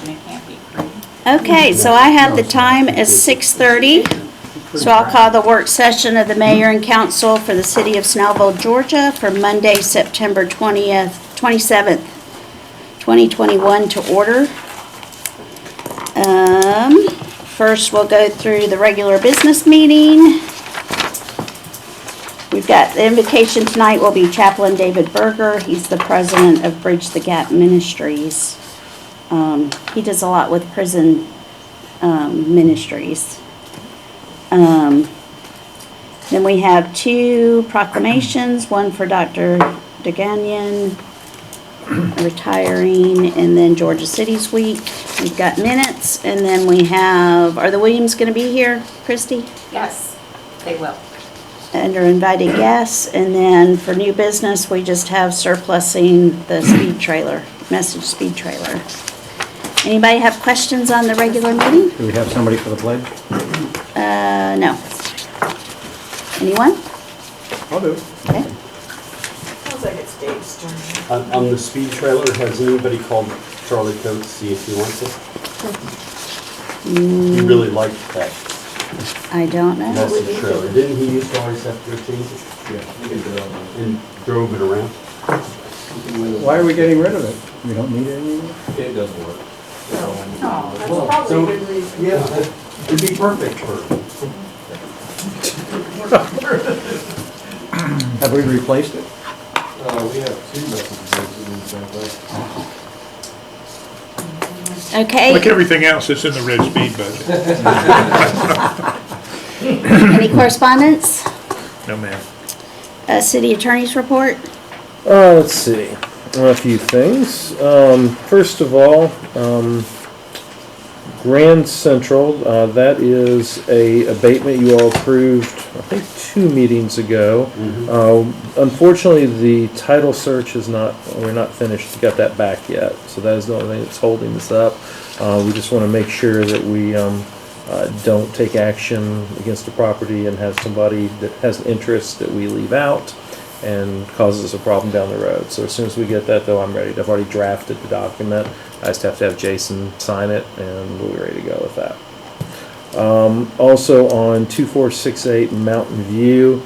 and it can't be free. Okay, so I have the time as 6:30. So I'll call the work session of the mayor and council for the city of Snellville, Georgia for Monday, September 27th, 2021 to order. First, we'll go through the regular business meeting. We've got the invocation tonight will be Chaplain David Berger. He's the president of Bridge the Gap Ministries. He does a lot with prison ministries. Then we have two proclamations, one for Dr. DeGagnon retiring, and then Georgia Cities Week. We've got minutes, and then we have, are the Williams going to be here, Christy? Yes, they will. Under invited guests, and then for new business, we just have surplusing the speed trailer, message speed trailer. Anybody have questions on the regular meeting? Do we have somebody for the pledge? No. Anyone? I'll do. Okay. Sounds like it's Dave's turn. On the speed trailer, has anybody called Charlie Coates to see if he wants it? He really liked that I don't know. message trailer. Didn't he used to always have to go change it? Yeah. And drove it around? Why are we getting rid of it? We don't need it anymore? It doesn't work. Oh, that's probably a good reason. Yeah, it'd be perfect for Have we replaced it? We have two messages in the same place. Okay. Like everything else that's in the red speed budget. Any correspondence? No, ma'am. City attorney's report? Let's see, a few things. First of all, Grand Central, that is a abatement you all approved, I think 2 meetings ago. Unfortunately, the title search is we're not finished to get that back yet, so that is the only thing that's holding this up. We just want to make sure that we don't take action against the property and have somebody that has an interest that we leave out and causes us a problem down the road. So as soon as we get that, though, I'm ready. I've already drafted the document. I just have to have Jason sign it, and we'll be ready to go with that. Also on 2468 Mountain View,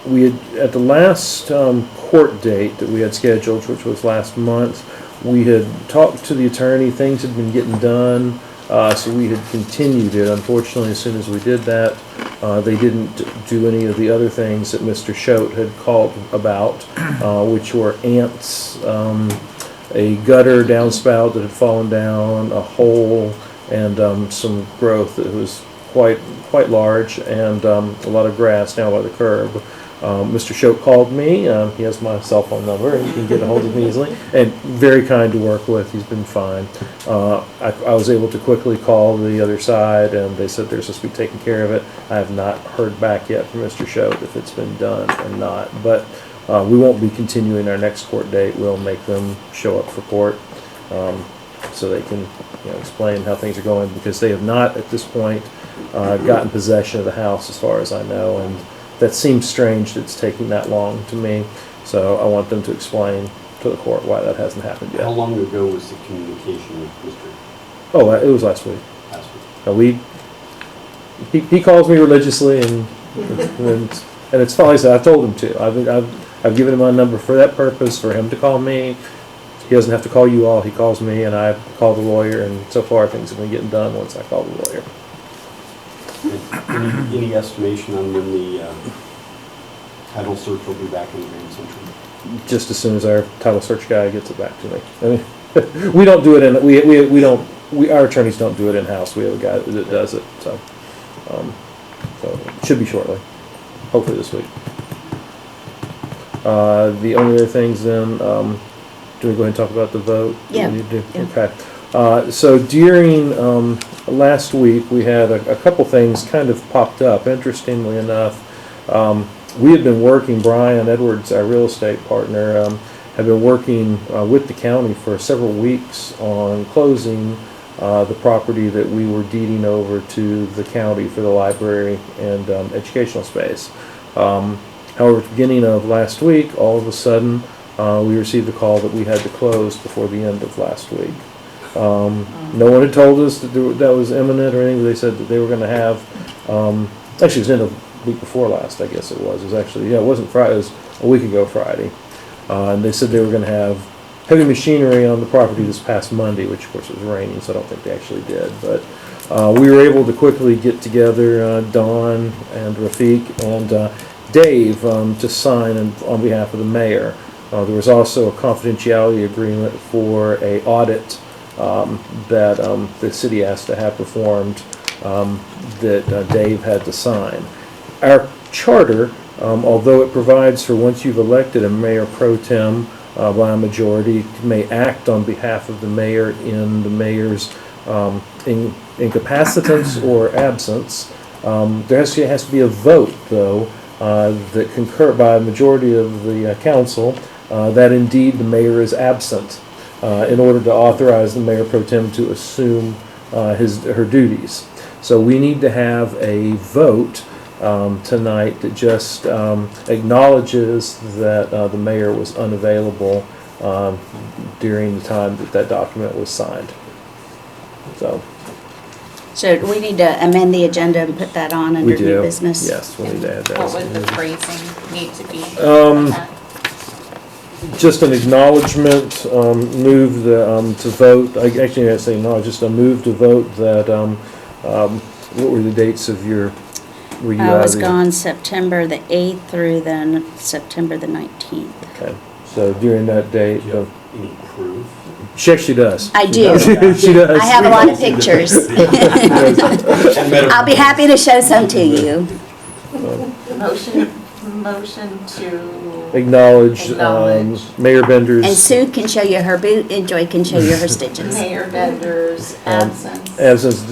we had, at the last court date that we had scheduled, which was last month, we had talked to the attorney. Things had been getting done, so we had continued it. Unfortunately, as soon as we did that, they didn't do any of the other things that Mr. Choate had called about, which were ants, a gutter downspout that had fallen down, a hole, and some growth that was quite large, and a lot of grass down by the curb. Mr. Choate called me. He has my cell phone number, and you can get a hold of me easily. And very kind to work with. He's been fine. I was able to quickly call the other side, and they said they're supposed to be taking care of it. I have not heard back yet from Mr. Choate if it's been done or not. But we won't be continuing our next court date. We'll make them show up for court so they can explain how things are going, because they have not at this point gotten possession of the house as far as I know, and that seems strange that it's taking that long to me. So I want them to explain to the court why that hasn't happened yet. How long ago was the communication with Mr. Oh, it was last week. Last week? He calls me religiously, and it's fine. Like I said, I've told him to. I've given him my number for that purpose, for him to call me. He doesn't have to call you all. He calls me, and I call the lawyer. And so far, things have been getting done once I call the lawyer. Any estimation on when the title search will be back in Grand Central? Just as soon as our title search guy gets it back to me. I mean, we don't do it in. Our attorneys don't do it in house. We have a guy that does it. So it should be shortly. Hopefully this week. The only other things then. Do we go ahead and talk about the vote? Yeah. Okay. So during last week, we had a couple things kind of popped up. Interestingly enough, we had been working, Brian Edwards, our real estate partner, had been working with the county for several weeks on closing the property that we were deeding over to the county for the library and educational space. However, at the beginning of last week, all of a sudden, we received a call that we had to close before the end of last week. No one had told us that that was imminent or anything. They said that they were gonna have, actually it was in the week before last, I guess it was. It was actually, yeah, it wasn't Friday, it was a week ago Friday. And they said they were gonna have heavy machinery on the property this past Monday, which of course was raining, so I don't think they actually did. But we were able to quickly get together, Don and Rafiq and Dave, to sign on behalf of the mayor. There was also a confidentiality agreement for a audit that the city asked to have performed that Dave had to sign. Our charter, although it provides for once you've elected a mayor pro tem by a majority, may act on behalf of the mayor in the mayor's incapacitance or absence. There has to be a vote, though, that concur by a majority of the council that indeed the mayor is absent in order to authorize the mayor pro tem to assume her duties. So we need to have a vote tonight that just acknowledges that the mayor was unavailable during the time that document was signed. So we need to amend the agenda and put that on we under do. new business? Yes, we need to add What that. would the phrasing need to be? Just an acknowledgement, move to vote, actually I say no, just a move to vote that, what were the dates of your, were you I was out of- gone September the 8th through then September the 19th. Okay, so during that date, Do you have any proof? she actually does. I do. She does. I have a lot of pictures. I'll be happy to show some to you. Motion to Acknowledge, Acknowledge. Mayor Bender's. And Sue can show you her boot and Joy can show you her stitches. Mayor Bender's absence. Absence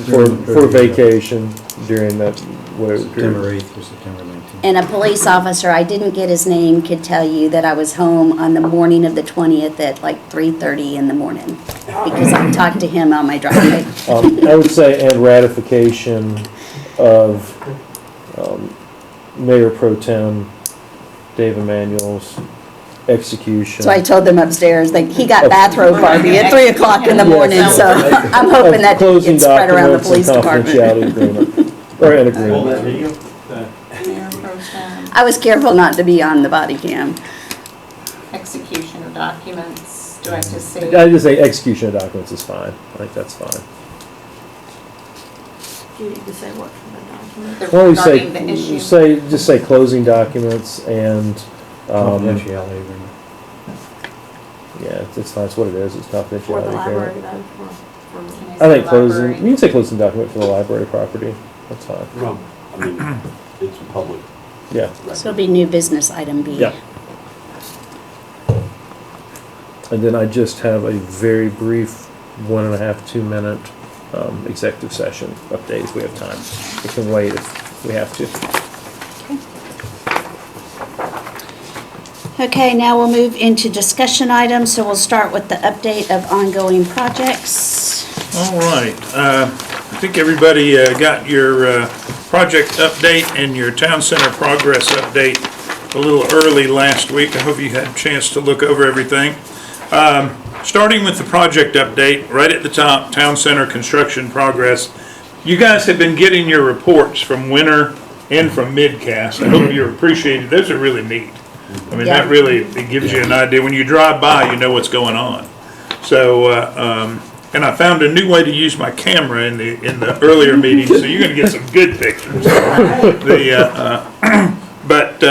for vacation during that, whatever September period. 8th or September 19th. And a police officer, I didn't get his name, could tell you that I was home on the morning of the 20th at like 3:30 in the morning because I talked to him on my driveway. I would say, and ratification of Mayor Pro Tem Dave Emanuel's execution. So I told them upstairs, like, he got bathrobe Barbie at 3 o'clock in the morning, so I'm hoping that Closing gets spread around the documents police and department. confidentiality agreement, or an agreement. Mayor Pro Tem, I was careful not to be on the body cam. execution of documents. Do I just say? I just say execution of documents is fine. I think that's fine. Do you need to say what from the document? Why don't we Regarding the issue. just say closing documents and, Confidentiality agreement. yeah, it's fine, it's what it is, it's For the confidentiality library agreement. then? I Can think say closing, library? you can say closing document for the library property, that's fine, No, I mean, it's public. yeah. So it'll be new business item B. Yeah. And then I just have a very brief 1.5, 2 minute executive session update if we have time. We can wait if we have to. Okay, now we'll move into discussion items, so we'll start with the update of ongoing projects. All right, I think everybody got your project update and your town center progress update a little early last week. I hope you had a chance to look over everything. Starting with the project update, right at the top, town center construction progress. You guys have been getting your reports from Winter and from Midcast. I hope you're appreciated. Those are really neat. I mean, that Yeah. really, it gives you an idea. When you drive by, you know what's going on. So, and I found a new way to use my camera in the earlier meeting, so you're gonna get some good pictures. But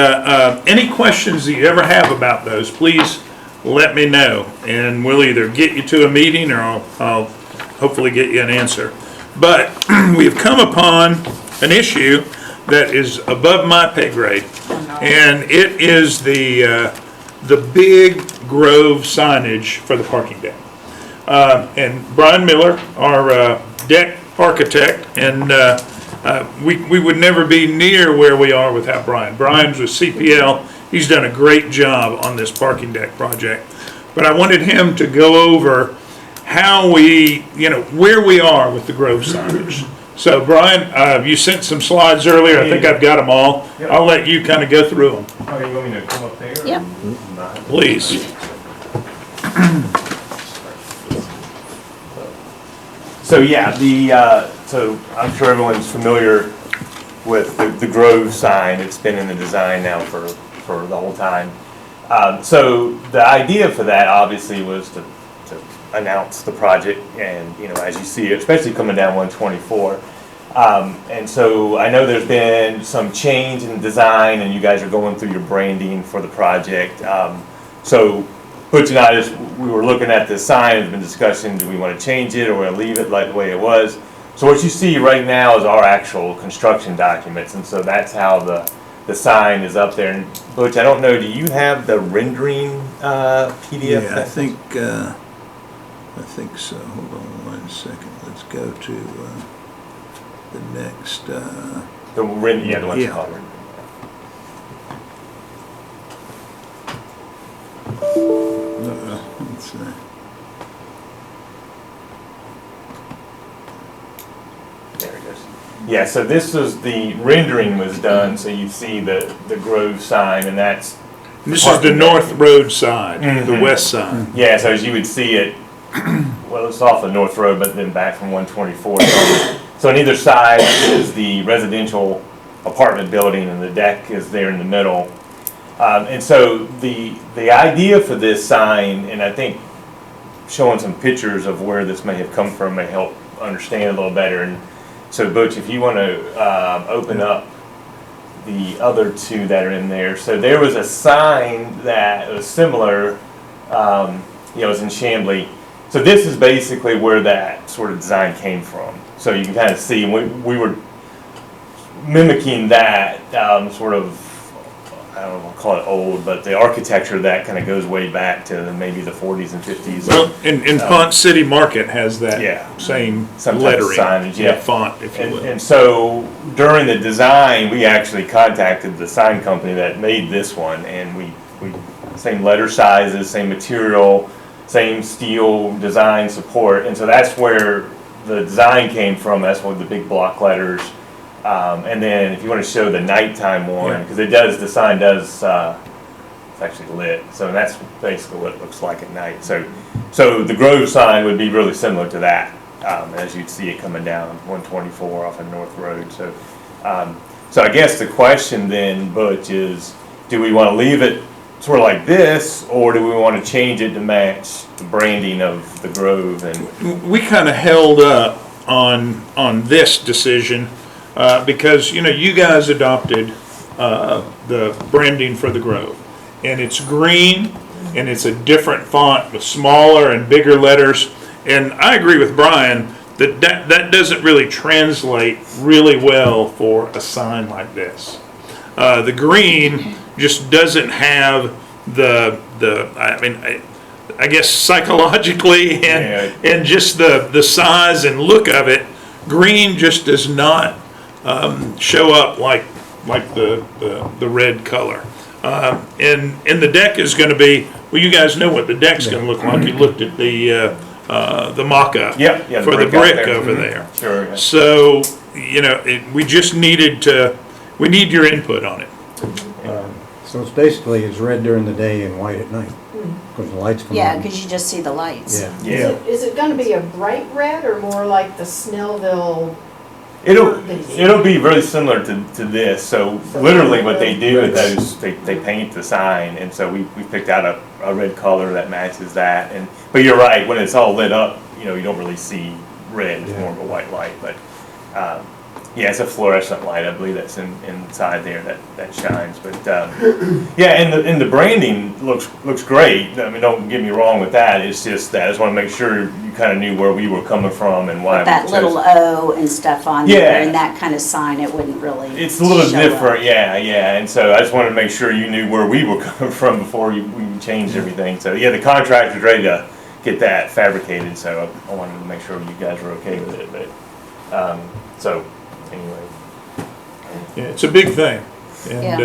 any questions that you ever have about those, please let me know, and we'll either get you to a meeting or I'll hopefully get you an answer. But we've come upon an issue that is above my pay grade, and it is the big Grove signage for the parking deck. And Brian Miller, our deck architect, and we would never be near where we are without Brian. Brian's with CPL. He's done a great job on this parking deck project. But I wanted him to go over how we, where we are with the Grove signage. So Brian, you sent some slides earlier. I think I've got them all. I'll let you kind of go through them, Okay, you want me to come up there? Yep. please. So yeah, so I'm sure everyone's familiar with the Grove sign. It's been in the design now for the whole time. So the idea for that obviously was to announce the project, and as you see, especially coming down 124. And so I know there's been some change in design, and you guys are going through your branding for the project. So Butch and I we were looking at the sign, there's been discussion, do we want to change it or leave it like the way it was? So what you see right now is our actual construction documents, and so that's how the sign is up there. And Butch, I don't know, do you have the rendering PDF? Yeah, I think so. Hold on 1 second. Let's go to the next. The one you call rendering. Let's see. There it is. Yeah, so this was the rendering was done, so you see the Grove sign, and that's. This is the North Road side, the west side. Yeah, so as you would see it, well, it's off the North Road, but then back from 124. So on either side is the residential apartment building, and the deck is there in the middle. And so the idea for this sign, and I think showing some pictures of where this may have come from may help understand a little better. And so Butch, if you want to open up the other two that are in there. So there was a sign that was similar, it was in Chamblee. So this is basically where that sort of design came from. So you can kind of see, we were mimicking that sort of, I don't want to call it old, but the architecture of that kind of goes way back to maybe the 40s and 50s. Well, in Font City Market has that same some type of lettering, signage, font, if you will. And so during the design, we actually contacted the sign company that made this one, and we same letter sizes, same material, same steel design support, and so that's where the design came from. That's where the big block letters. And then if you want to show the nighttime one, because the sign does, it's actually lit. So that's basically what it looks like at night. So the Grove sign would be really similar to that, as you'd see it coming down 124 off of North Road. So I guess the question then, Butch, is do we want to leave it sort of like this, or do we want to change it to match the branding of the Grove? And we kind of held up on this decision. Because you guys adopted the branding for the Grove, and it's green, and it's a different font with smaller and bigger letters. And I agree with Brian that doesn't really translate really well for a sign like this. The green just doesn't have I guess psychologically and just the size and look of it. Green just does not show up like the red color. And the deck is going to be, well, you guys know what the deck's going to look like. You looked at the mock-up for the brick over there. Sure. Yeah. So, we just we need your input on it. So it's basically it's red during the day and white at night, because the lights come on. Yeah, because you just see the lights. Yeah. Is it gonna be a bright red or more like the Snellville? It'll be really similar to this. So literally what they do is they paint the sign, and so we picked out a red color that matches that. But you're right, when it's all lit up, you don't really see red. It's more of a white light. But it's a fluorescent light, I believe, that's inside there that shines. But and the branding looks great. I mean, don't get me wrong with that. It's just that I just want to make sure you kind of knew where we were coming from and why. With that little O and stuff on there, and that kind of sign, it wouldn't really. It's a little show different, up. yeah. And so I just wanted to make sure you knew where we were coming from before we changed everything. So the contractor's ready to get that fabricated. So I wanted to make sure you guys were okay with it. But so. Anyway. Yeah, it's a big thing, and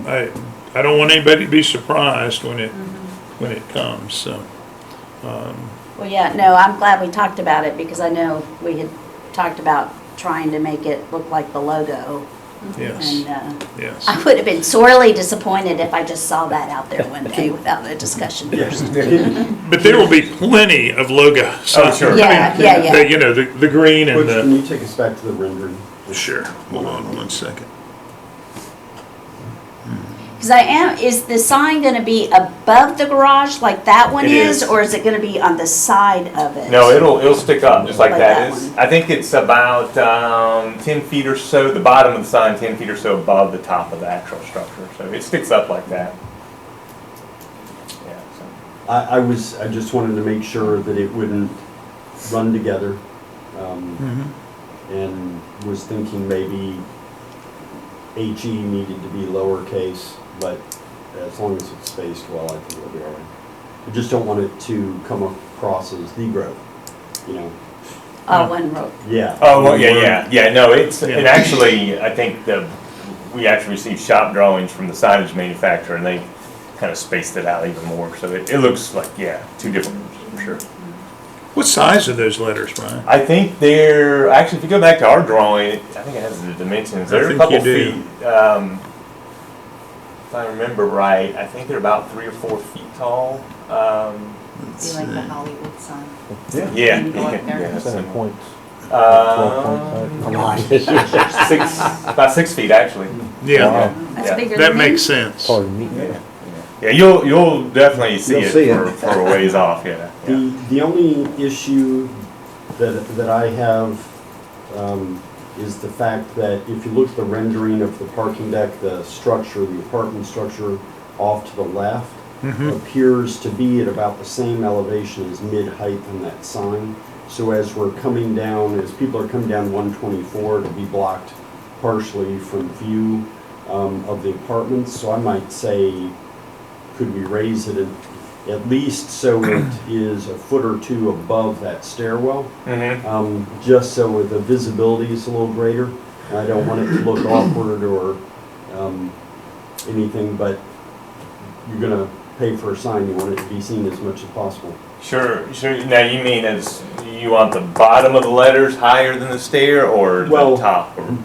I don't want anybody to be surprised when it comes. So. Well, no, I'm glad we talked about it because I know we had talked about trying to make it look like the logo Yes, And yes. I would have been sorely disappointed if I just saw that out there one day without a discussion first. But there will be plenty of logo signs. sure. Yeah, yeah, yeah. You know, the green and Which, the, can you take us back to the rendering? sure, hold on one second. Because is the sign going to be above the garage like that one It is? is. Or is it going to be on the side of it? No, it'll stick up just like Like that that is. one. I think it's about 10 feet or so, the bottom of the sign 10 feet or so above the top of the actual structure. So it sticks up like that. Yeah, so. I just wanted to make sure that it wouldn't run together. And was thinking maybe HE needed to be lowercase, but as long as it's spaced well, I think it'll be all right. I just don't want it to come across as the grove, you know? One row. Yeah. Oh, well, yeah. No, it Yeah. actually, I think we actually received shop drawings from the signage manufacturer and they kind of spaced it out even more. So it looks like, two different rooms for sure. What size are those letters, Brian? I think they're, actually, if you go back to our drawing, I think it has the dimensions. They're a think couple you do. feet, if I remember right, I think they're about 3 or 4 feet tall. Be like the Hollywood sign. Yeah. When you go up there. Yeah, 7 points. about 6 feet actually. Yeah, That's Yeah. bigger that than me. makes sense. Probably neat. Yeah, you'll definitely see You'll it see for, it. for a ways off, yeah. The only issue that I have is the fact that if you look at the rendering of the parking deck, the structure, the apartment structure off to the left appears to be at about the same elevation as mid-height on that sign. So as we're coming down, as people are coming down 124, to be blocked partially from view of the apartments. So I might say, could we raise it at least so it is a foot or two above that stairwell? Just so the visibility is a little greater. And I don't want it to look awkward or anything, but you're gonna pay for a sign, you want it to be seen as much as possible. Sure. Now you mean as, you want the bottom of the letters higher than the stair or Well, the top? Or,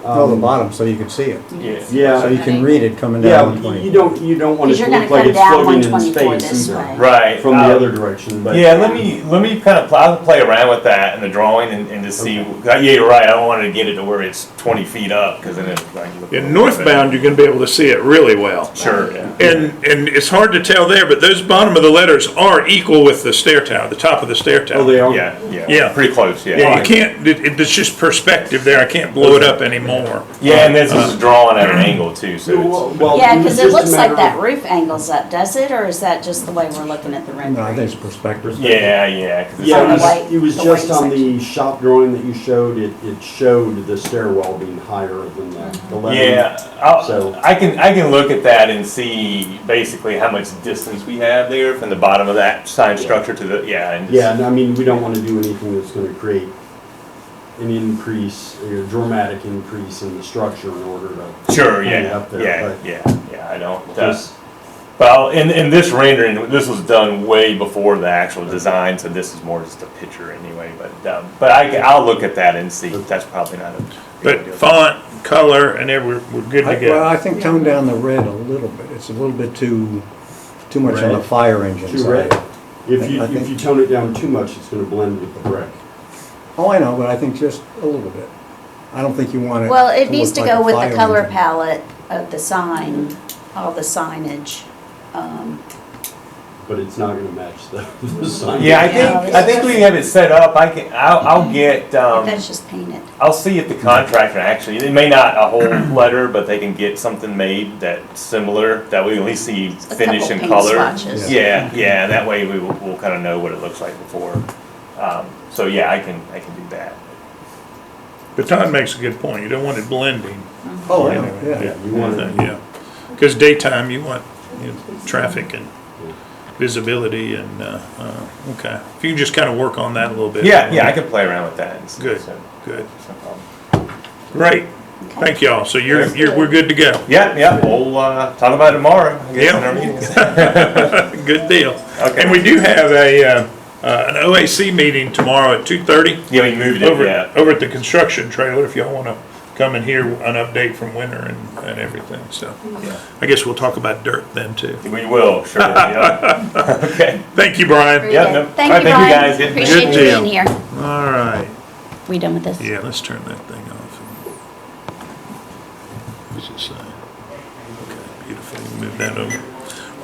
Well, the bottom, so you can see it. yeah. So Yeah, you can read it coming yeah, down 120. you don't want it Because you're to going look to like come it's down floating in 124 space this either. way. Right. From the other direction, but. Yeah, let me kind of, I'll play around with that in the drawing and just see, yeah, you're right, I don't want to get it to where it's 20 feet up, because then it's like. In northbound, you're gonna be able to see it really well. Sure, yeah. And it's hard to tell there, but those bottom of the letters are equal with the stair tower, the top of the stair tower. Oh, they are? Yeah. Pretty close, yeah. Yeah, you can't, it's just perspective there, I can't blow it up anymore. Yeah, and this is drawn at an angle too, so it's, Well, Yeah, was because it just a looks like matter that of- roof angles up, does it? Or is that just the way we're looking at the No, I rendering? think it's perspective. yeah, 'cause it's Yeah, on the it white- was, it was the just white on the shop drawing that you showed, it showed the stairwell being higher than the level. Yeah, So- I can look at that and see basically how much distance we have there from the bottom of that sign structure to the, and just- Yeah, and I mean, we don't want to do anything that's going to create an increase, a dramatic increase in the structure in order to. Sure, hang it yeah, up there, yeah, I don't, but just- well, in this rendering, this was done way before the actual design, so this is more just a picture anyway, but I'll look at that and see, that's probably not a. But font, color, and we're good to Well, go. I think tone down the red a little bit. It's a little bit too much on the Red? fire engine Too side. red. If I you think- tone it down too much, it's going to blend with the brick. Oh, I know, but I think just a little bit. I don't think you want it. Well, it needs look to like go a with fire the color engine. palette of the sign, all the signage. But it's not going to match the sign. Yeah, Yeah, I think we have it set up, I'll get, That's just painted. I'll see if the contractor actually, it may not a whole letter, but they can get something made that's similar, that we at least see finish couple and paint color. swatches. Yeah, and that way we'll kind of know what it looks like before. So yeah, I can do that. But Todd makes a good point, you don't want it blending. Oh, I know, yeah. Yeah, you want it. Yeah, because daytime, you want traffic and visibility and, okay. If you can just kind of work on that a little bit. Yeah, I can play around with that and see. Good, So, good. it's no problem. Great, thank y'all, so we're good to go. Yeah, we'll talk about it tomorrow, I guess, in our meetings. Good deal. Okay. And we do have an OAC meeting tomorrow at 2:30 Yeah, we moved it, yeah. over at the construction trailer, if y'all want to coming here, an update from winter and everything, so. I guess we'll talk about dirt then too. We will, sure, yeah. Okay. Thank you, Brian. Yeah, no, Thank all right, you, thank you, Brian. guys. Yeah. Appreciate you deal. being here. All right. We done with this? Yeah, let's turn that thing off. What's it say? Okay, beautiful. Move that over.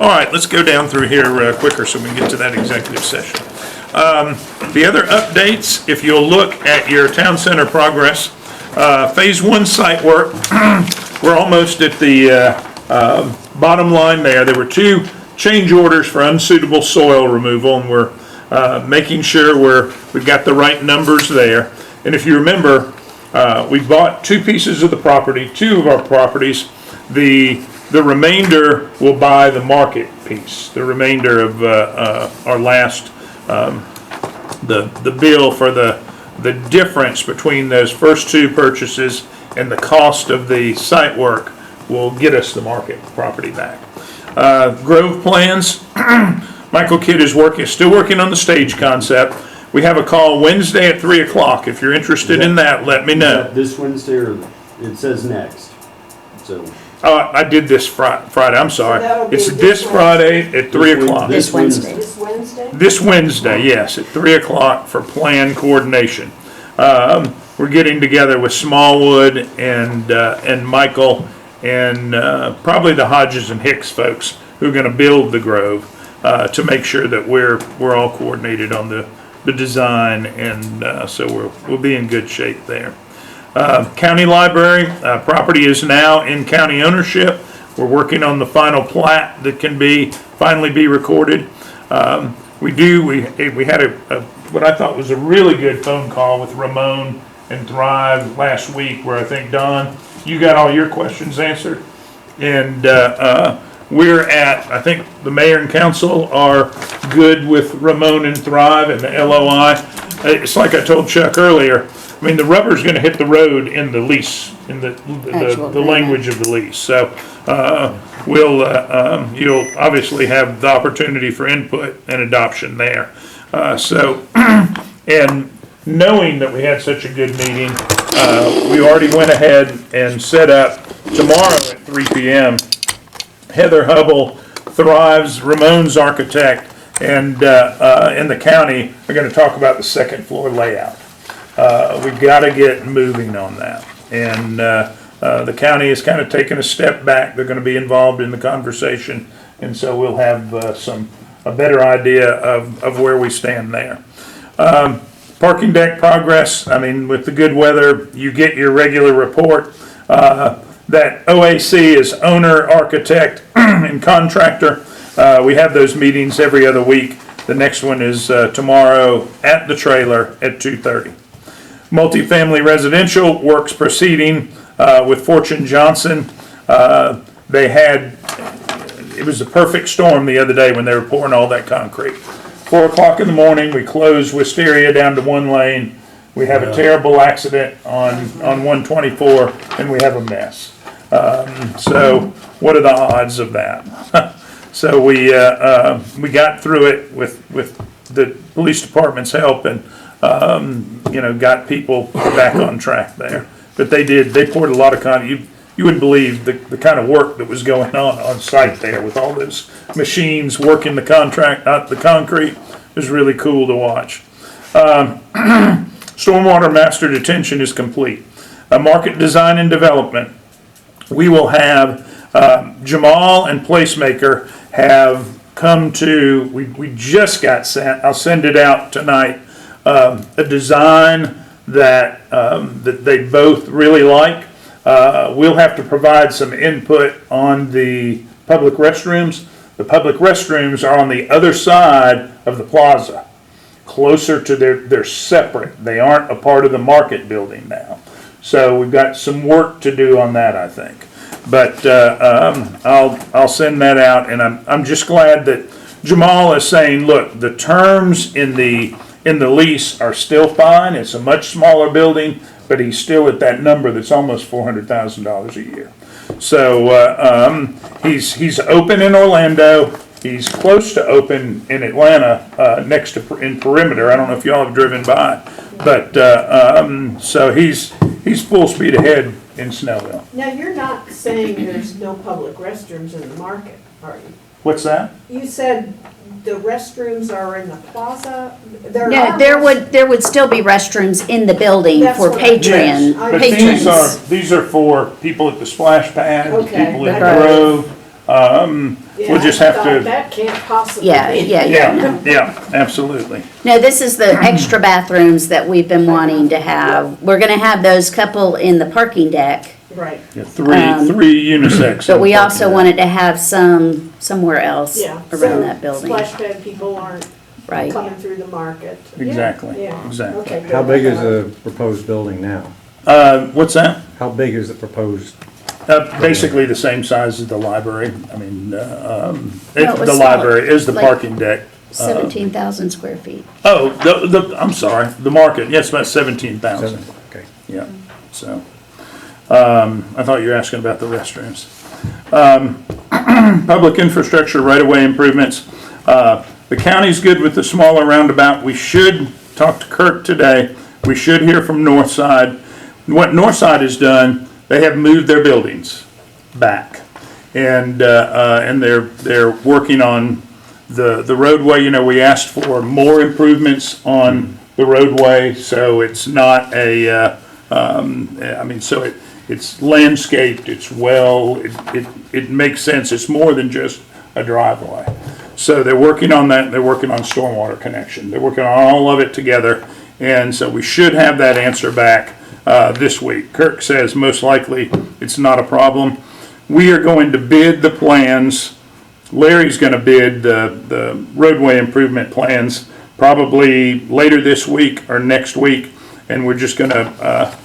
All right, let's go down through here quicker so we can get to that executive session. The other updates, if you'll look at your town center progress, phase 1 site work, we're almost at the bottom line there. There were 2 change orders for unsuitable soil removal, and we're making sure we've got the right numbers there. And if you remember, we bought 2 pieces of the property, 2 of our properties. The remainder will buy the market piece, the remainder of our last, the bill for the difference between those first 2 purchases and the cost of the site work will get us the market property back. Grove plans, Michael Kidd is still working on the stage concept. We have a call Wednesday at 3 o'clock. If you're interested in that, let me Is know. that this Wednesday or it says next? So. I did this Friday, I'm sorry. So that'll be It's this this Friday at 3 This o'clock. This Wednesday. This Wednesday? This Wednesday, yes, at 3 o'clock for plan coordination. We're getting together with Smallwood and Michael and probably the Hodges and Hicks folks who are gonna build the Grove to make sure that we're all coordinated on the design, and so we'll be in good shape there. County Library, property is now in county ownership. We're working on the final plat that can finally be recorded. We had what I thought was a really good phone call with Ramon and Thrive last week, where I think, Don, you got all your questions answered. And I think the mayor and council are good with Ramon and Thrive and the LOI. It's like I told Chuck earlier, I mean, the rubber's gonna hit the road in the lease, in the language of the lease. So, you'll obviously have the opportunity for input and adoption there. And knowing that we had such a good meeting, we already went ahead and set up tomorrow at 3 p.m. Heather Hubble, Thrive's, Ramon's architect, and the county are gonna talk about the second floor layout. We've gotta get moving on that. And the county is kind of taking a step back. They're gonna be involved in the conversation, and so we'll have a better idea of where we stand there. Parking deck progress, I mean, with the good weather, you get your regular report. That OAC is owner, architect, and contractor. We have those meetings every other week. The next one is tomorrow at the trailer at 2:30. Multifamily residential works proceeding with Fortune Johnson. It was a perfect storm the other day when they were pouring all that concrete. 4 o'clock in the morning, we closed Wisteria down to 1 lane. We have a terrible accident on 124, and we have a mess. So what are the odds of that? So we got through it with the police department's help, and got people back on track there. But they poured a lot of concrete. You wouldn't believe the kind of work that was going on site there with all those machines working the concrete. It was really cool to watch. Stormwater master detention is complete. Market design and development. We will have, Jamal and Placemaker have come to, we just got sent, I'll send it out tonight, a design that they both really like. We'll have to provide some input on the public restrooms. The public restrooms are on the other side of the plaza, closer to they're separate. They aren't a part of the market building now. So we've got some work to do on that, I think. But I'll send that out, and I'm just glad that Jamal is saying, look, the terms in the lease are still fine. It's a much smaller building, but he's still at that number that's almost $400,000 a year. So he's open in Orlando. He's close to open in Atlanta, in Perimeter. I don't know if y'all have driven by, but so he's he's full speed ahead in Snellville. Now, you're not saying there's no public restrooms in the market, are you? What's that? You said the restrooms are in the plaza? There No, are there would still be restrooms in the building That's for what I- patron, Yes, But patrons. these are for people at the splash pad, Okay. people in the Right. grove. Yeah, We'll just I have thought to, that can't possibly Yeah, be. yeah, yeah, yeah, absolutely. No, this is the extra bathrooms that we've been wanting to have. We're gonna have those couple in the parking deck, Right, Yeah, three unisex. but we in also parking wanted to have some somewhere else yeah. around that building, Splash pad people aren't right? coming through the market. Yeah, Exactly, yeah. exactly. Okay, good. How big is the proposed building now? What's that? How big is the proposed? Basically the same size as the library. I mean, it was the smaller, library is the like- parking deck. 17,000 square feet. Oh, I'm sorry, the market, yes, about 17,000. Okay. Yeah, so, I thought you were asking about the restrooms. Public infrastructure right-of-way improvements. The county's good with the smaller roundabout. We should talk to Kirk today. We should hear from Northside. What Northside has done, they have moved their buildings back. And they're working on the roadway. You know, we asked for more improvements on the roadway, so it's not so it's landscaped, it's it makes sense. It's more than just a driveway. So they're working on that. They're working on stormwater connection. They're working on all of it together. And so we should have that answer back this week. Kirk says most likely it's not a problem. We are going to bid the plans. Larry's going to bid the roadway improvement plans probably later this week or next week. And we're just going to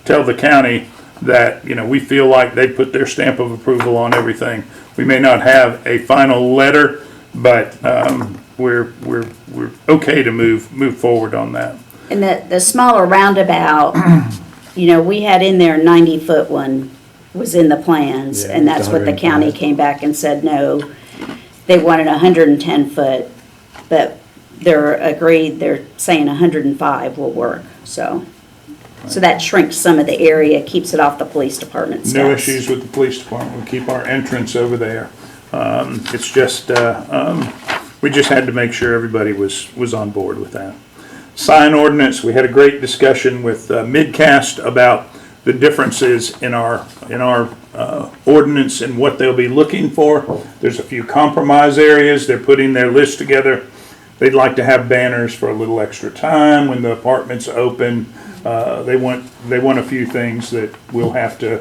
tell the county that, you know, we feel like they put their stamp of approval on everything. We may not have a final letter, but we're okay to move forward on that. And the smaller roundabout, you know, we had in there 90-foot one was in the plans, Yeah, and that's what the county 105. came back and said, no. They wanted 110-foot, but they're saying 105 will work, so. So that shrinks some of the area, keeps it off the police department's No steps. issues with the police department. We keep our entrance over there. It's just, we just had to make sure everybody was on board with that. Sign ordinance, we had a great discussion with Midcast about the differences in our ordinance and what they'll be looking for. There's a few compromise areas. They're putting their list together. They'd like to have banners for a little extra time when the apartment's open. They want a few things that we'll have to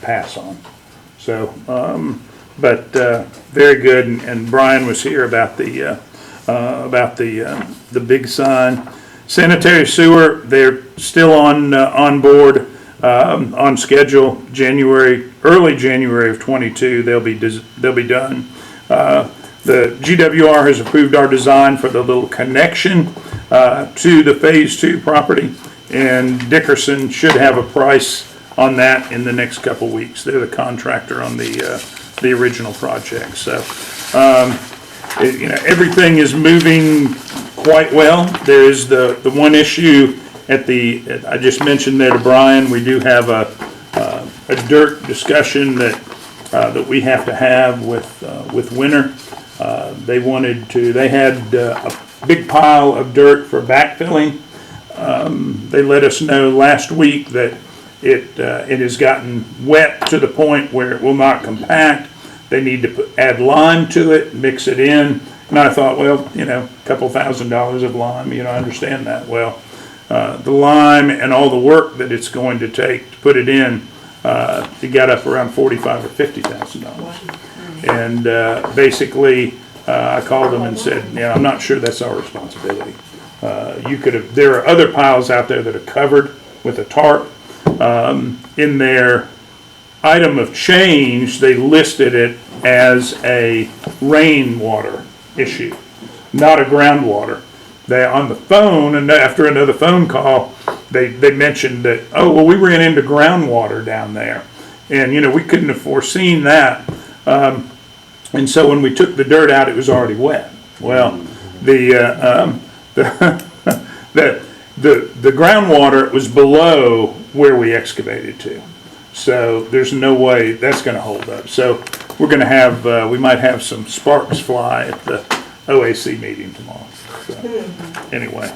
pass on. So, but very good. And Brian was here about the big sign. Sanitary sewer, they're still on board, on schedule. Early January of '22, they'll be done. The GWR has approved our design for the little connection to the Phase 2 property, and Dickerson should have a price on that in the next couple weeks. They're the contractor on the original project. So, everything is moving quite well. There is the one issue I just mentioned there to Brian. We do have a dirt discussion that we have to have with Winter. They had a big pile of dirt for backfilling. They let us know last week that it has gotten wet to the point where it will not compact. They need to add lime to it, mix it in. And I thought, well, a couple $1,000s of lime, I understand that. Well, the lime and all the work that it's going to take to put it in, it got up around $45,000 or $50,000. And basically, I called them and said, I'm not sure that's our responsibility. There are other piles out there that are covered with a tarp. In their item of change, they listed it as a rainwater issue, not a groundwater. They, on the phone, and after another phone call, they mentioned that, we ran into groundwater down there. And, we couldn't have foreseen that. And so when we took the dirt out, it was already wet. Well, the the groundwater was below where we excavated to. So there's no way that's gonna hold up. So we're gonna have, we might have some sparks fly at the OAC meeting tomorrow. So, anyway,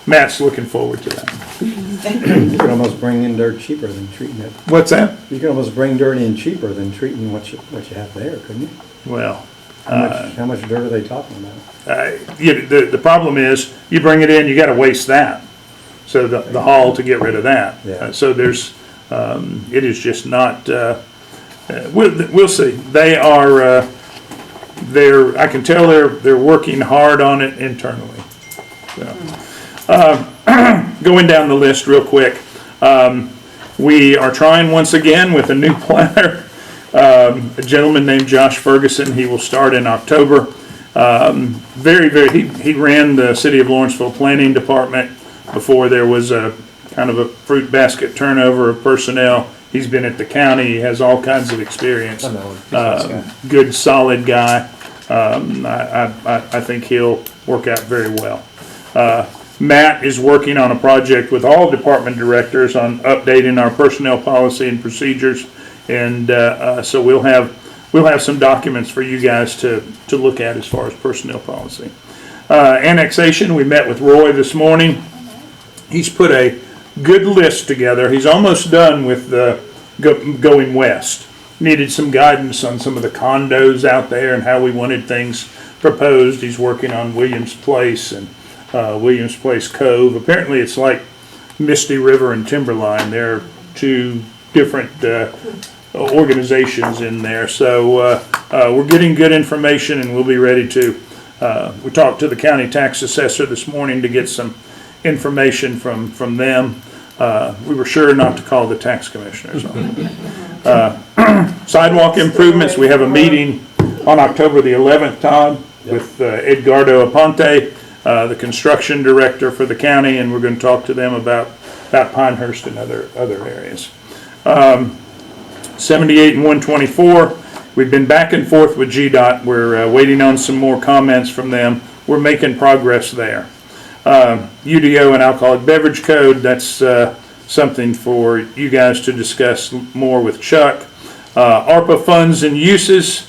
Matt's looking forward to that. You can almost bring in dirt cheaper than treating it. What's that? You can almost bring dirt in cheaper than treating what you have there, couldn't you? Well, How much dirt are they talking about? the problem is, you bring it in, you gotta waste that. So the haul to get rid of that. Yeah. So there's, it is just not, we'll see. They are, I can tell they're working hard on it internally. So, going down the list real quick, we are trying once again with a new planner. A gentleman named Josh Ferguson, he will start in October. He ran the City of Lawrenceville Planning Department before there was a kind of a fruit basket turnover of personnel. He's been at the county, he has all kinds of experience. Good, solid guy. I think he'll work out very well. Matt is working on a project with all department directors on updating our personnel policy and procedures. And so we'll have some documents for you guys to look at as far as personnel policy. Annexation, we met with Roy this morning. He's put a good list together. He's almost done with going west. Needed some guidance on some of the condos out there and how we wanted things proposed. He's working on Williams Place and Williams Place Cove. Apparently it's like Misty River and Timberline. They're two different organizations in there. So we're getting good information and we'll be ready to, we talked to the county tax assessor this morning to get some information from them. We were sure not to call the tax commissioners on it. Sidewalk improvements, we have a meeting on October the 11th, Todd, with Edgardo Aponte, the construction director for the county, and we're going to talk to them about Pinehurst and other areas. 78 and 124, we've been back and forth with GDOT. We're waiting on some more comments from them. We're making progress there. UDO and alcoholic beverage code, that's something for you guys to discuss more with Chuck. ARPA funds and uses,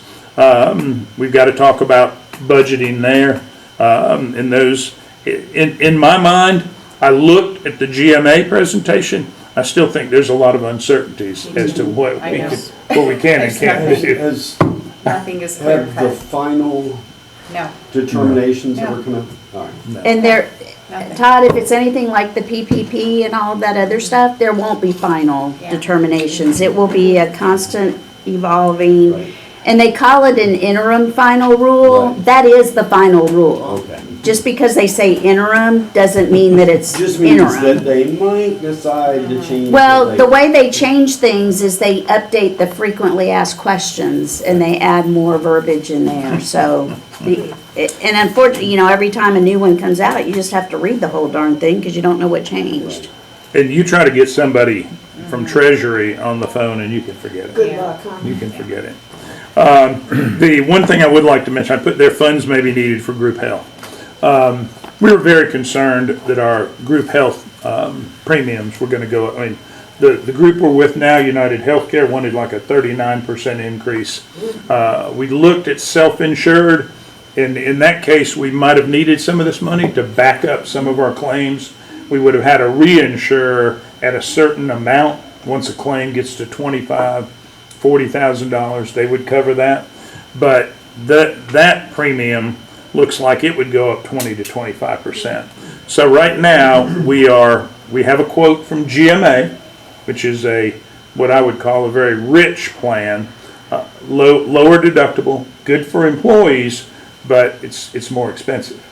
we've got to talk about budgeting there. And those, in my mind, I looked at the GMA presentation. I still think there's a lot of uncertainties as to what we can and can't do. Nothing is clear Have the cut. final No. determinations No. ever come up? All right. And there, Nothing. Todd, if it's anything like the PPP and all that other stuff, there won't be final Yeah. determinations. It will be a constant evolving, Right. and they call it an interim final rule. Right. That is the final rule. Okay. Just because they say interim doesn't mean that it's Just means that interim. they might decide to change. Well, it the later. way they change things is they update the frequently asked questions and they add more verbiage in there, so. And unfortunately, every time a new one comes out, you just have to read the whole darn thing because you don't know what changed. And you try to get somebody from Treasury on the phone and you can forget it. Good luck, huh? You can forget it. The one thing I would like to mention, I put their funds may be needed for group health. We were very concerned that our group health premiums were going to go up. I mean, the group we're with now, United Healthcare, wanted like a 39% increase. We looked at self-insured, and in that case, we might have needed some of this money to back up some of our claims. We would have had to reinsure at a certain amount. Once a claim gets to $25,000, $40,000, they would cover that. But that premium looks like it would go up 20 to 25%. So right now, we have a quote from GMA, which is what I would call a very rich plan, lower deductible, good for employees, but it's more expensive.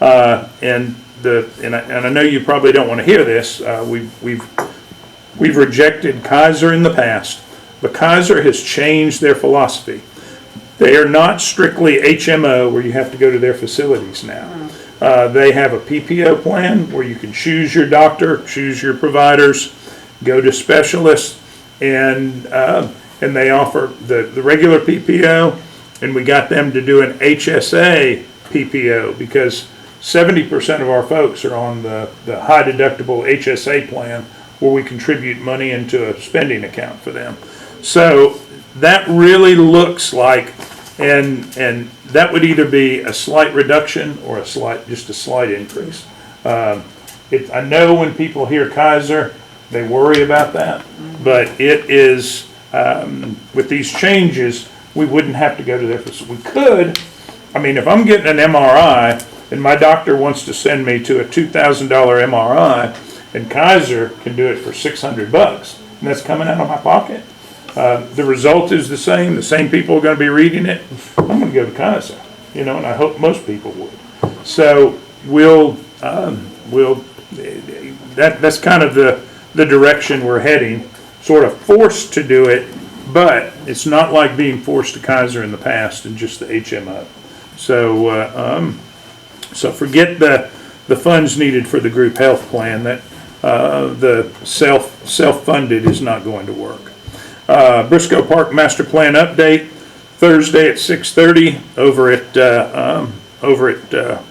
And I know you probably don't want to hear this. We've rejected Kaiser in the past, but Kaiser has changed their philosophy. They are not strictly HMO where you have to go to their facilities now. They have a PPO plan where you can choose your doctor, choose your providers, go to specialists, and they offer the regular PPO, and we got them to do an HSA PPO because 70% of our folks are on the high deductible HSA plan, where we contribute money into a spending account for them. So that really looks like, and that would either be a slight reduction or just a slight increase. I know when people hear Kaiser, they worry about that, but it is, with these changes, we wouldn't have to go to their facility. We could, I mean, if I'm getting an MRI and my doctor wants to send me to a $2,000 MRI, and Kaiser can do it for $600, and that's coming out of my pocket, the result is the same people are gonna be reading it, I'm gonna go to Kaiser, and I hope most people would. So that's kind of the direction we're heading, sort of forced to do it, but it's not like being forced to Kaiser in the past and just the HMO. So forget the funds needed for the group health plan. That the self-funded is not going to work. Briscoe Park Master Plan update Thursday at 6:30 over at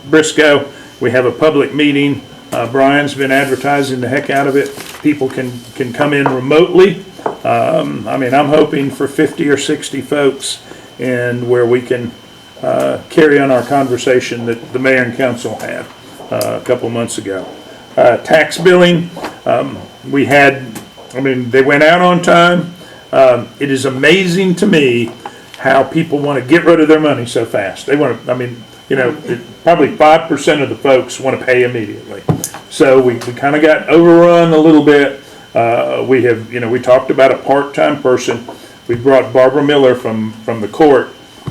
Briscoe. We have a public meeting. Brian's been advertising the heck out of it. People can come in remotely. I'm hoping for 50 or 60 folks, and where we can carry on our conversation that the mayor and council had a couple months ago. Tax billing, they went out on time. It is amazing to me how people want to get rid of their money so fast. They want to, probably 5% of the folks want to pay immediately. So we kind of got overrun a little bit. We talked about a part-time person. We brought Barbara Miller from the court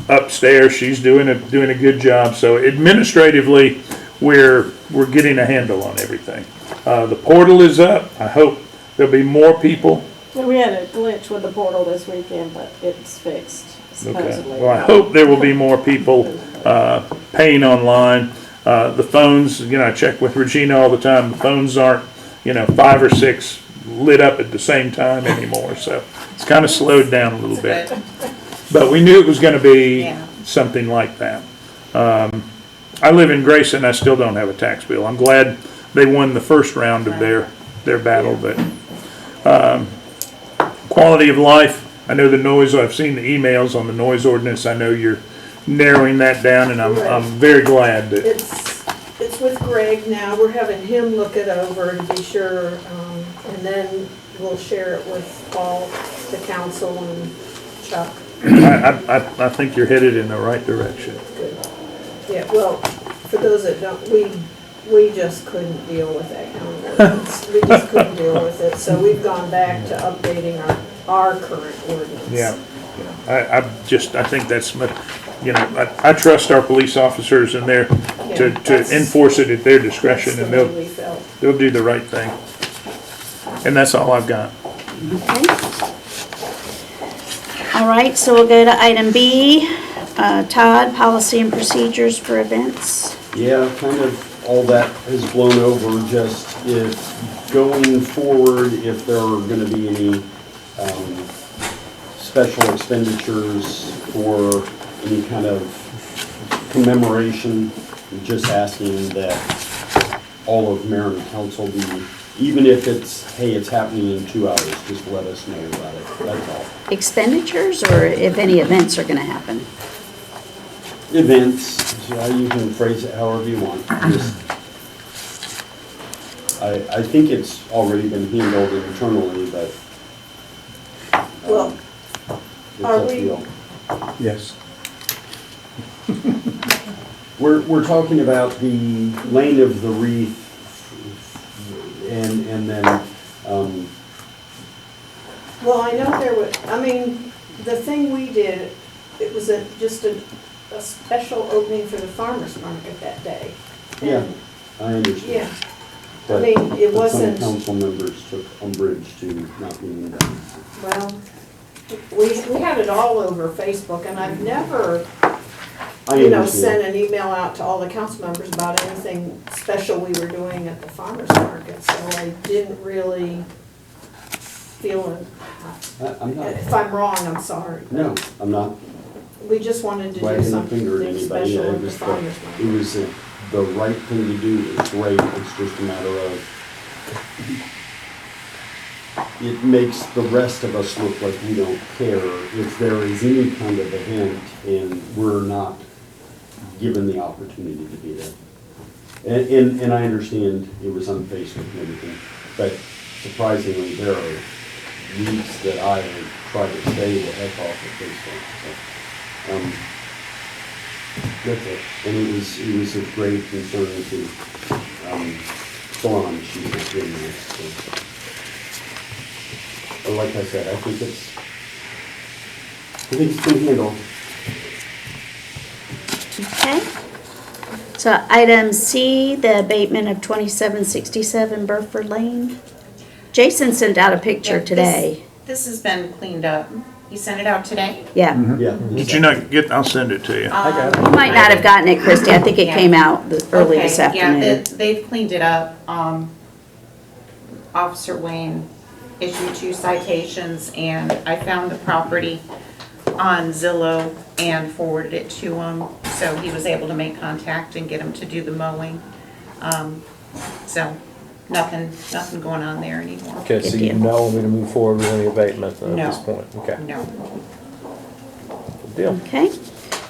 upstairs. She's doing a good job. So administratively, we're getting a handle on everything. The portal is up. I hope there'll be more people. We had a glitch with the portal this weekend, but it's fixed supposedly. Okay. Well, I hope there will be more people paying online. The phones, I check with Regina all the time. The phones aren't, 5 or 6 lit up at the same time anymore. So it's kind of slowed down a little bit. But we knew it was going to be something like that. I live in Grayson. I still don't have a tax bill. I'm glad they won the first round of their battle. But quality of life, I know the noise, I've seen the emails on the noise ordinance. I know you're narrowing that down, and I'm very glad that. It's with Greg now. We're having him look it over to be sure, and then we'll share it with Paul, the council, and Chuck. I think you're headed in the right direction. Good. Yeah, well, for those that don't, we just couldn't deal with that kind of ordinance. We just couldn't deal with it, so we've gone back to updating our current ordinance. Yeah. I think that's, I trust our police officers and to enforce it at their discretion, and they'll do the right thing. And that's all I've got. Okay. All right, so we'll go to item B. Todd, policy and procedures for events. Yeah, kind of all that has blown over. Just if going forward, if there are going to be any special expenditures for any kind of commemoration, just asking that all of mayor and council be, even if it's, hey, it's happening in 2 hours, just let us know about it. That's all. Expenditures, or if any events are going to happen? Events, you can phrase it however you want. Just, I think it's already been handled internally, but Well, it's are up to we- you. Yes. We're talking about the lane of the wreath, and then, well, I know there was, the thing we did, it was just a special opening for the farmer's market that day. yeah, And, I understand. yeah, But- it but some wasn't, council members took umbrage to not being done. well, we had it all over Facebook, and I've never, I sent understand. an email out to all the council members about anything special we were doing at the farmer's market, so I didn't really feel, I'm not, if I'm wrong, I'm sorry. no, I'm not We just wanted to do wagging a something finger at anybody. special I at the just thought farmer's it market. was a the right thing to do is great. It's just a matter of, it makes the rest of us look like we don't care if there is any kind of a hint and we're not given the opportunity to be there. And I understand it was on Facebook and everything, but surprisingly, there are weeks that I have tried to stay the heck off of Facebook. So, that's it. And it was of great concern to Dawn. She's not doing this. So. But like I said, I think it's been handled. Okay. So item C, the abatement of 2767 Burford Lane. Jason sent out a picture Yeah, today. This has been cleaned up. You sent it out today? Yeah. Yeah. Did you not get, I'll send it to you. You might not have gotten it, Christie. I think it came out early this Okay, yeah, afternoon. they've cleaned it up. Officer Wayne issued 2 citations, and I found the property on Zillow and forwarded it to him, so he was able to make contact and get him to do the mowing. So, nothing going on there anymore. Okay, so you deal. don't want me to move forward with any abatement then No. at this point? Okay, No. good deal. Okay.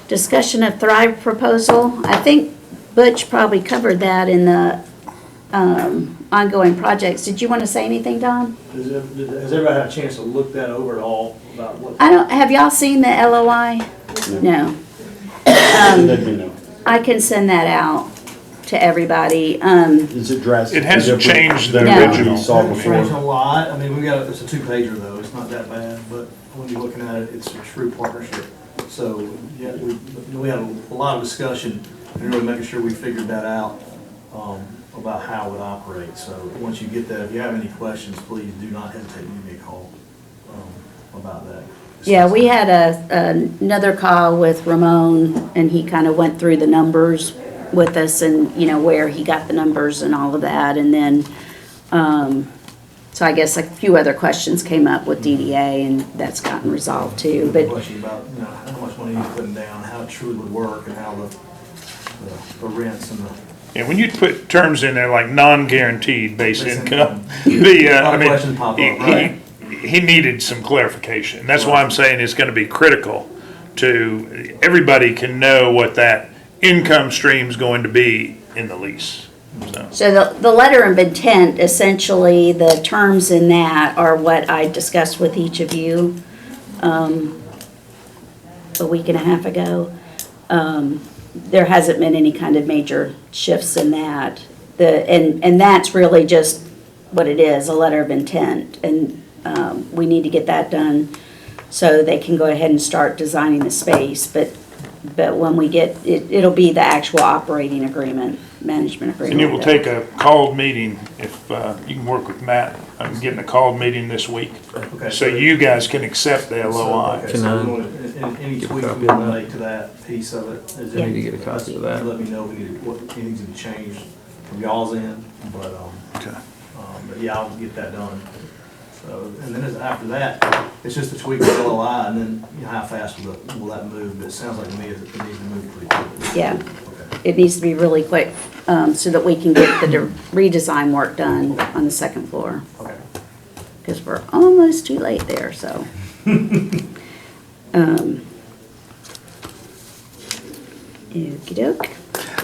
Discussion of Thrive proposal. I think Butch probably covered that in the ongoing projects. Did you want to say anything, Don? Has everybody had a chance to look that over at all about what? Have y'all seen the LOI? No. Let me know. I can send that out to everybody. Is it drastic? It hasn't changed the No. original. Saw It's changed a before. lot. I mean, it's a 2-pager though. It's not that bad, but when you're looking at it, it's a true partnership. So, yeah, we had a lot of discussion and really making sure we figured that out, about how it operates. So once you get that, if you have any questions, please do not hesitate to give me a call, about that. Yeah, we had another call with Ramon, and he kind of went through the numbers with us and, where he got the numbers and all of that. And then, so I guess a few other questions came up with DDA, and that's gotten resolved too. The But question about, how much money you're putting down, how it truly would work, and how the rents and the. Yeah, when you put terms in there like non-guaranteed base Base income, income. the, A lot I of mean, questions pop up, right? he needed some clarification. That's why I'm saying it's gonna be critical to, everybody can know what that income stream's going to be in the lease, so. So the letter of intent, essentially, the terms in that are what I discussed with each of you a week and a half ago. There hasn't been any kind of major shifts in that. And that's really just what it is, a letter of intent. And we need to get that done so they can go ahead and start designing the space. But when we get, it'll be the actual operating agreement, management agreement. And it will take a called meeting, if you can work with Matt, I'm getting a called meeting this week. Okay. So you guys can accept the LOI. Okay, Can so I we want any get a tweaks copy we of want to that? make to that piece of it. Is Yeah. there- I need to get a copy of that. Let me know if what needs to be changed from y'all's end, but, Okay. but yeah, I'll get that done. So, and then after that, it's just a tweak of the LOI, and then, how fast will that move? But it sounds like to me it needs to move pretty quickly. Yeah. Okay. It needs to be really quick, so that we can get the redesign work done on the second floor. Okay. Because we're almost too late there, so. Okey-doke.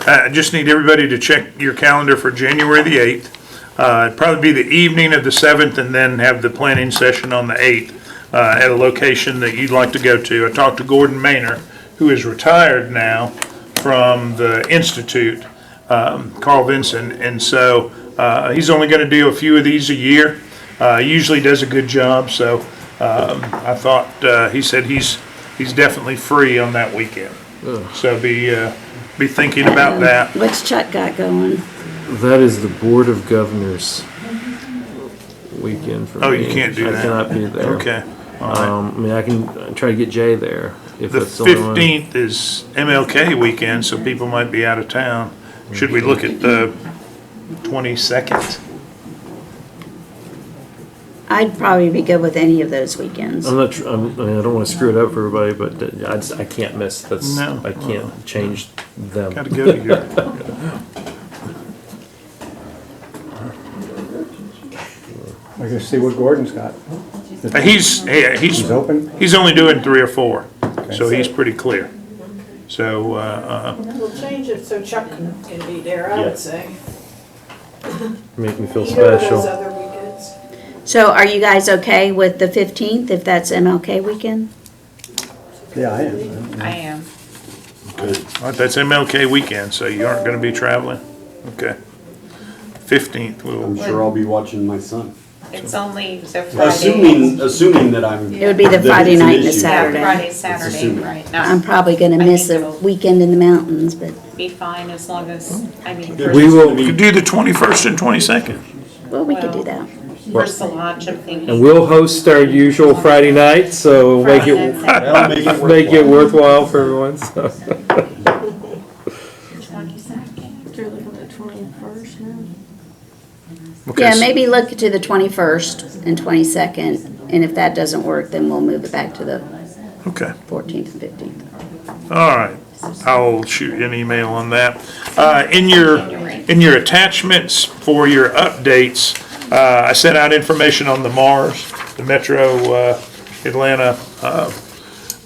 I just need everybody to check your calendar for January the 8th. It'd probably be the evening of the 7th and then have the planning session on the 8th at a location that you'd like to go to. I talked to Gordon Maynor, who is retired now from the Institute, Carl Vinson, and so he's only going to do a few of these a year. Usually does a good job, so I thought, he said he's definitely free on that weekend. So be thinking about that. What's Chuck got going? That is the Board of Governors weekend for me. Oh, you can't do I that. cannot be there. Okay, all right. I mean, I can try to get Jay there if The that's the only one. 15th is MLK weekend, so people might be out of town. Should we look at the 22nd? I'd probably be good with any of those weekends. I'm not. I mean, I don't want to screw it up for everybody, but I can't miss. That's. No. I can't change them. Gotta go to your I gotta see what Gordon's got. He's open? He's only doing 3 or 4, so Okay. he's pretty clear. So, We'll change it so Chuck can be there, I Yeah. would say. Make me feel Either of those special. other weekends. So are you guys okay with the 15th, if that's MLK weekend? Yeah, I am. I am. Good. that's MLK weekend, so you aren't gonna be traveling? Okay. 15th, I'm we'll, sure I'll be watching my son. It's only the Friday. Assuming that I'm. It would be the that Friday it's an night and the issue. Saturday. Friday, Saturday, assuming. right. I'm probably gonna I miss think a it'll- weekend in the mountains, but Be fine as long as, I mean, Yeah, We first, will, we could do the 21st and 22nd. well, we could do that. first the lodge, I'm thinking. and we'll host our usual Friday night, so we'll make Friday, it, Saturday. That'll make it make it worthwhile. worthwhile for everyone, so. You're looking at 21st now? Okay, Yeah, maybe look to the 21st and 22nd, and if that doesn't work, then we'll move it back to the Okay, 14th and 15th. all right. I'll shoot you an email on that. In your attachments for your updates, I sent out information on the MARS, the Metro Atlanta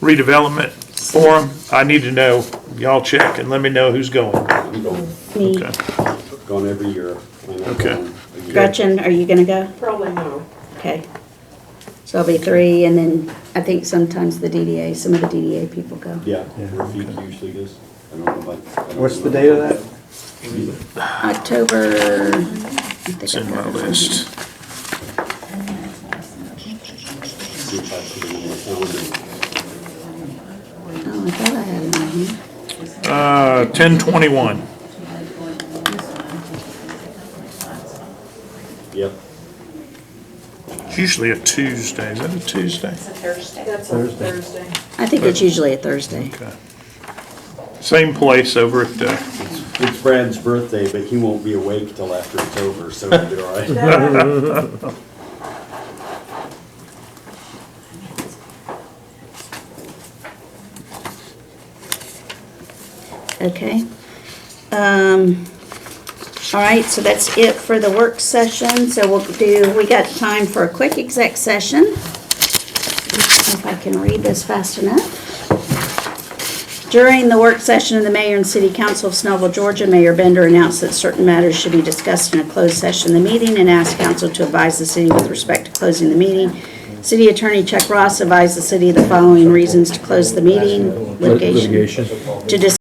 redevelopment forum. I need to know, y'all check and let me know who's going. I'm going, Me, Okay. going every year. I know Okay. going a year. Gretchen, are you gonna go? Probably no. Okay. So it'll be 3, and then I think sometimes the DDA, some of the DDA people go. Yeah, Rafik usually does. I don't know about. I don't What's know the date of that? October, I think It's I in my got it. list. See if I put it on the calendar. Oh, I thought I had it on here. 10/21. Yep. It's usually a Tuesday. Is that a Tuesday? It's a Thursday. That's a Thursday. I think it's usually a Thursday. Okay. Same place over at, It's Brad's birthday, but he won't be awake till after it's over, so we'll be all right. Okay. All right, so that's it for the work session. So we got time for a quick exec session. If I can read this fast enough. During the work session of the Mayor and City Council of Snellville, Georgia, Mayor Bender announced that certain matters should be discussed in a closed session of the meeting and asked council to advise the city with respect to closing the meeting. City Attorney Chuck Ross advised the city of the following reasons to close the meeting: litigation, Litigation. to